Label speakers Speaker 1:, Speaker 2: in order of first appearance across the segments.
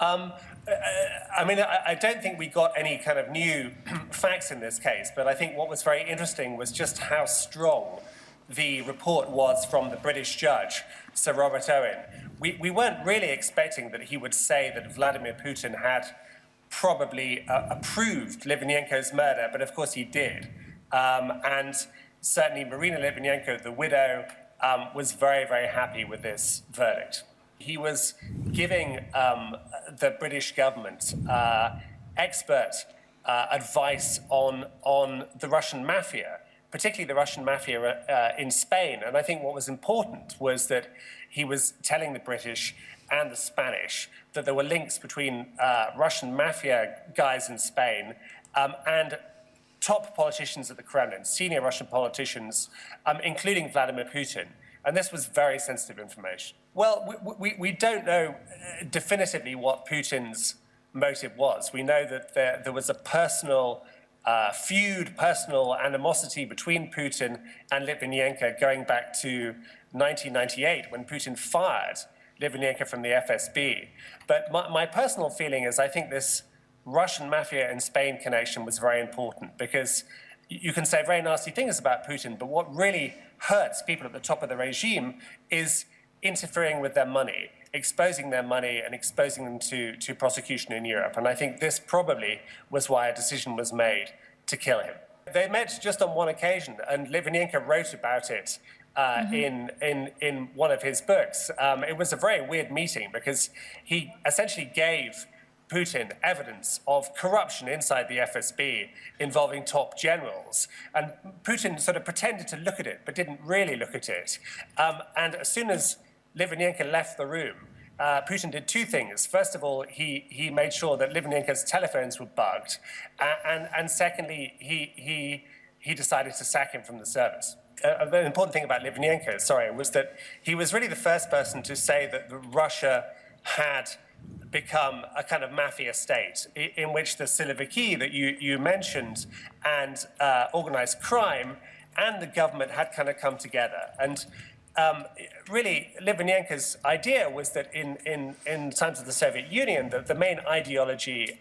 Speaker 1: I mean, I don't think we got any kind of new facts in this case, but I think what was very interesting was just how strong the report was from the British judge, Sir Robert Owen. We weren't really expecting that he would say that Vladimir Putin had probably approved Litvinenko's murder, but of course he did. And certainly Marina Litvinenko, the widow, was very, very happy with this verdict. He was giving the British government expert advice on the Russian mafia, particularly the Russian mafia in Spain. And I think what was important was that he was telling the British and the Spanish that there were links between Russian mafia guys in Spain and top politicians at the Kremlin, senior Russian politicians, including Vladimir Putin. And this was very sensitive information. Well, we don't know definitively what Putin's motive was. We know that there was a personal feud, personal animosity between Putin and Litvinenko going back to 1998 when Putin fired Litvinenko from the FSB. But my personal feeling is I think this Russian mafia in Spain connection was very important because you can say very nasty things about Putin, but what really hurts people at the top of the regime is interfering with their money, exposing their money and exposing them to prosecution in Europe. And I think this probably was why a decision was made to kill him. They met just on one occasion, and Litvinenko wrote about it in one of his books. It was a very weird meeting because he essentially gave Putin evidence of corruption inside the FSB involving top generals. And Putin sort of pretended to look at it, but didn't really look at it. And as soon as Litvinenko left the room, Putin did two things. First of all, he made sure that Litvinenko's telephones were bugged. And secondly, he decided to sack him from the service. A very important thing about Litvinenko, was that he was really the first person to say that Russia had become a kind of mafia state in which the Siloviki that you mentioned and organized crime and the government had kind of come together. And really, Litvinenko's idea was that in times of the Soviet Union, the main ideology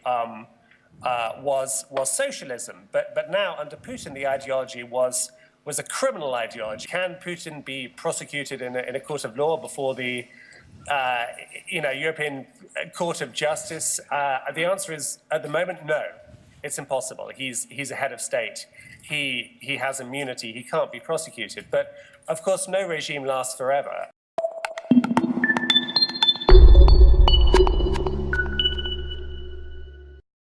Speaker 1: was socialism. But now, under Putin, the ideology was a criminal ideology. Can Putin be prosecuted in a court of law before the European Court of Justice? The answer is, at the moment, no. It's impossible. He's a head of state. He has immunity. He can't be prosecuted. But, of course, no regime lasts forever.